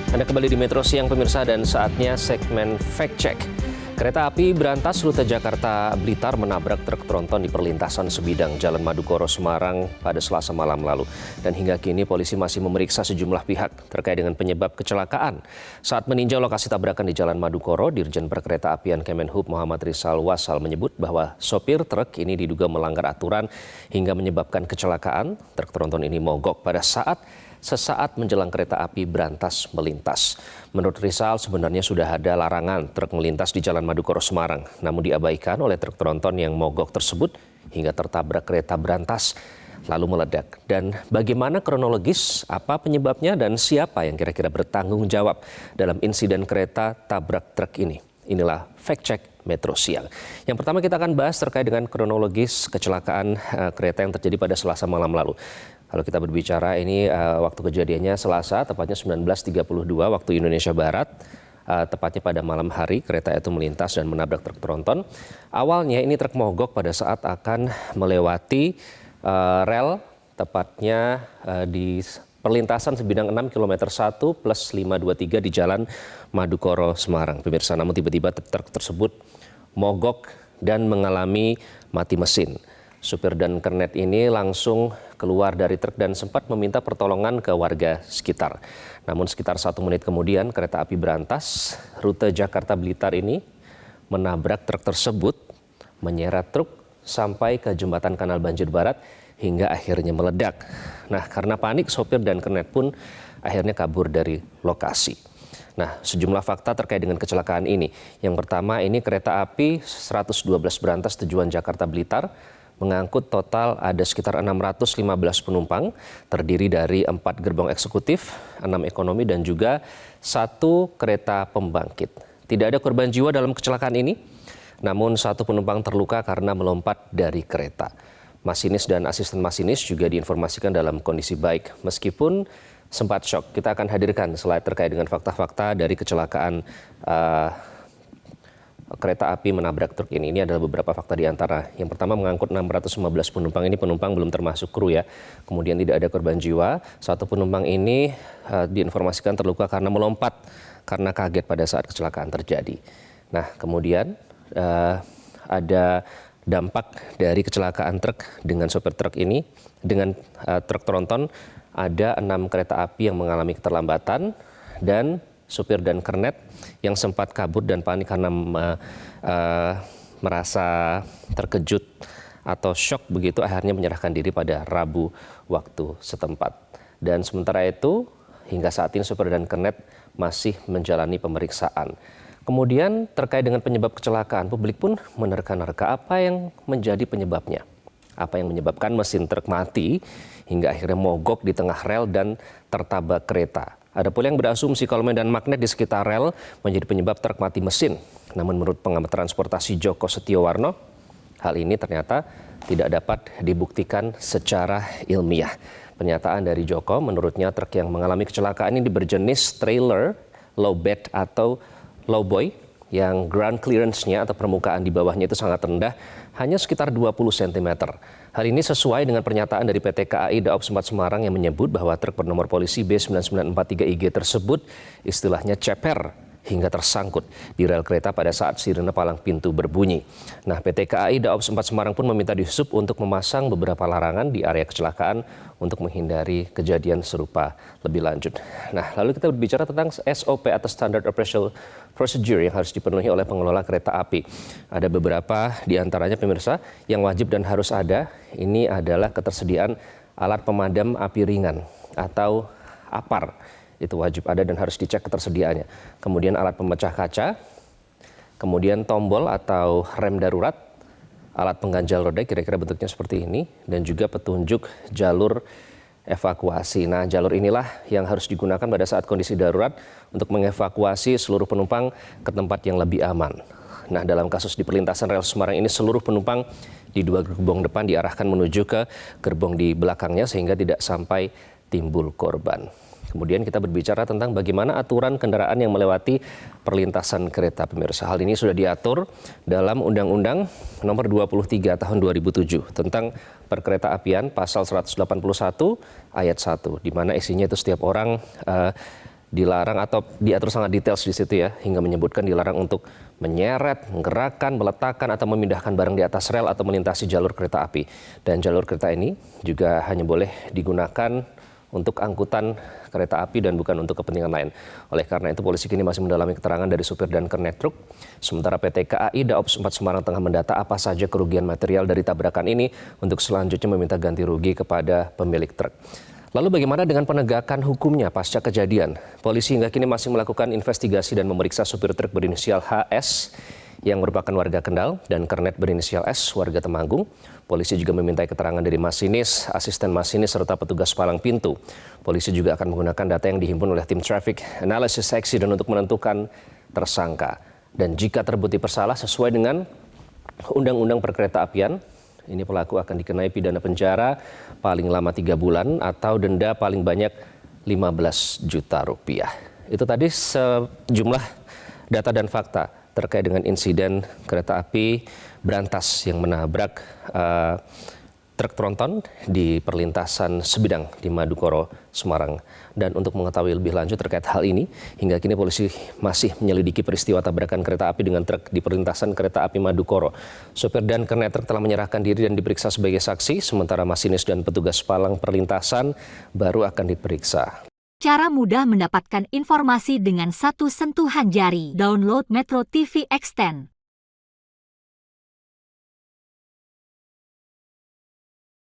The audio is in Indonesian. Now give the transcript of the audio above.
Anda kembali di Metro Siang pemirsa dan saatnya segmen Fact Check. Kereta api berantas rute Jakarta Blitar menabrak truk tronton di perlintasan sebidang Jalan Madukoro Semarang pada Selasa malam lalu. Dan hingga kini polisi masih memeriksa sejumlah pihak terkait dengan penyebab kecelakaan. Saat meninjau lokasi tabrakan di Jalan Madukoro, Dirjen Perkeretaapian Kemenhub Muhammad Rizal Wasal menyebut bahwa sopir truk ini diduga melanggar aturan hingga menyebabkan kecelakaan. Truk tronton ini mogok pada sesaat menjelang kereta api berantas melintas. Menurut Rizal, sebenarnya sudah ada larangan truk melintas di Jalan Madukoro Semarang, namun diabaikan oleh truk tronton yang mogok tersebut hingga tertabrak kereta berantas lalu meledak. Dan bagaimana kronologis, apa penyebabnya dan siapa yang kira-kira bertanggung jawab dalam insiden kereta tabrak truk ini? Inilah Fact Check Metro Siang. Yang pertama kita akan bahas terkait dengan kronologis kecelakaan kereta yang terjadi pada Selasa malam lalu. Kalau kita berbicara ini waktu kejadiannya Selasa, tepatnya 19.32 waktu Indonesia Barat. Tepatnya pada malam hari kereta itu melintas dan menabrak truk tronton. Awalnya ini truk mogok pada saat akan melewati rel, tepatnya di perlintasan sebidang 6 km 1 plus 523 di Jalan Madukoro Semarang. Pemirsa, namun tiba-tiba truk tersebut mogok dan mengalami mati mesin. Supir dan kernet ini langsung keluar dari truk dan sempat meminta pertolongan ke warga sekitar. Namun sekitar 1 menit kemudian kereta api berantas rute Jakarta Blitar ini menabrak truk tersebut, menyeret truk sampai ke jembatan Kanal Banjir Barat hingga akhirnya meledak. Nah, karena panik sopir dan kernet pun akhirnya kabur dari lokasi. Nah, sejumlah fakta terkait dengan kecelakaan ini. Yang pertama, ini kereta api 112 berantas tujuan Jakarta Blitar mengangkut total ada sekitar 615 penumpang, terdiri dari 4 gerbong eksekutif, 6 ekonomi, dan juga 1 kereta pembangkit. Tidak ada korban jiwa dalam kecelakaan ini, namun 1 penumpang terluka karena melompat dari kereta. Masinis dan asisten masinis juga diinformasikan dalam kondisi baik, meskipun sempat syok. Kita akan hadirkan slide terkait dengan fakta-fakta dari kecelakaan kereta api menabrak truk ini. Ini adalah beberapa fakta di antara. Yang pertama, mengangkut 615 penumpang. Ini penumpang belum termasuk kru ya. Kemudian tidak ada korban jiwa. 1 penumpang ini diinformasikan terluka karena melompat karena kaget pada saat kecelakaan terjadi. Nah, kemudian ada dampak dari kecelakaan truk dengan sopir truk ini. Dengan truk tronton ada 6 kereta api yang mengalami keterlambatan dan supir dan kernet yang sempat kabur dan panik karena merasa terkejut atau syok begitu akhirnya menyerahkan diri pada Rabu waktu setempat. Dan sementara itu hingga saat ini supir dan kernet masih menjalani pemeriksaan. Kemudian terkait dengan penyebab kecelakaan, publik pun menerka-nerka apa yang menjadi penyebabnya. Apa yang menyebabkan mesin truk mati hingga akhirnya mogok di tengah rel dan tertabrak kereta. Ada pula yang berasumsi kalau medan magnet di sekitar rel menjadi penyebab truk mati mesin. Namun menurut pengamat transportasi Joko Setiowarno, hal ini ternyata tidak dapat dibuktikan secara ilmiah. Pernyataan dari Joko, menurutnya truk yang mengalami kecelakaan ini berjenis trailer low bed atau low boy yang ground clearance-nya atau permukaan di bawahnya itu sangat rendah, hanya sekitar 20 cm. Hal ini sesuai dengan pernyataan dari PT KAI Daops 4 Semarang yang menyebut bahwa truk bernomor polisi B9943IG tersebut istilahnya ceper hingga tersangkut di rel kereta pada saat sirene palang pintu berbunyi. Nah, PT KAI Daops 4 Semarang pun meminta Dishub untuk memasang beberapa larangan di area kecelakaan untuk menghindari kejadian serupa lebih lanjut. Nah, lalu kita berbicara tentang SOP atau Standard Operational Procedure yang harus dipenuhi oleh pengelola kereta api. Ada beberapa di antaranya pemirsa yang wajib dan harus ada. Ini adalah ketersediaan alat pemadam api ringan atau APAR. Itu wajib ada dan harus dicek ketersediaannya. Kemudian alat pemecah kaca, kemudian tombol atau rem darurat, alat pengganjal roda kira-kira bentuknya seperti ini, dan juga petunjuk jalur evakuasi. Nah, jalur inilah yang harus digunakan pada saat kondisi darurat untuk mengevakuasi seluruh penumpang ke tempat yang lebih aman. Nah, dalam kasus di perlintasan rel Semarang ini seluruh penumpang di 2 gerbong depan diarahkan menuju ke gerbong di belakangnya sehingga tidak sampai timbul korban. Kemudian kita berbicara tentang bagaimana aturan kendaraan yang melewati perlintasan kereta, pemirsa. Hal ini sudah diatur dalam Undang-Undang Nomor 23 Tahun 2007 tentang Perkeretaapian Pasal 181 Ayat 1, di mana isinya itu setiap orang dilarang atau diatur sangat detail di situ ya, hingga menyebutkan dilarang untuk menyeret, menggerakkan, meletakkan atau memindahkan barang di atas rel atau melintasi jalur kereta api. Dan jalur kereta ini juga hanya boleh digunakan untuk angkutan kereta api dan bukan untuk kepentingan lain. Oleh karena itu polisi kini masih mendalami keterangan dari supir dan kernet truk. Sementara PT KAI Daops 4 Semarang tengah mendata apa saja kerugian material dari tabrakan ini untuk selanjutnya meminta ganti rugi kepada pemilik truk. Lalu bagaimana dengan penegakan hukumnya pasca kejadian? Polisi hingga kini masih melakukan investigasi dan memeriksa supir truk berinisial HS yang merupakan warga Kendal dan kernet berinisial S warga Temanggung. Polisi juga memintai keterangan dari masinis, asisten masinis, serta petugas palang pintu. Polisi juga akan menggunakan data yang dihimpun oleh tim Traffic Analysis Accident untuk menentukan tersangka. Dan jika terbukti bersalah sesuai dengan Undang-Undang Perkeretaapian, ini pelaku akan dikenai pidana penjara paling lama 3 bulan atau denda paling banyak 15 juta rupiah. Itu tadi sejumlah data dan fakta terkait dengan insiden kereta api berantas yang menabrak truk tronton di perlintasan sebidang di Madukoro, Semarang. Dan untuk mengetahui lebih lanjut terkait hal ini, hingga kini polisi masih menyelidiki peristiwa tabrakan kereta api dengan truk di perlintasan kereta api Madukoro. Sopir dan kernet truk telah menyerahkan diri dan diperiksa sebagai saksi, sementara masinis dan petugas palang perlintasan baru akan diperiksa. Cara mudah mendapatkan informasi dengan satu sentuhan jari. Download Metro TV Extend.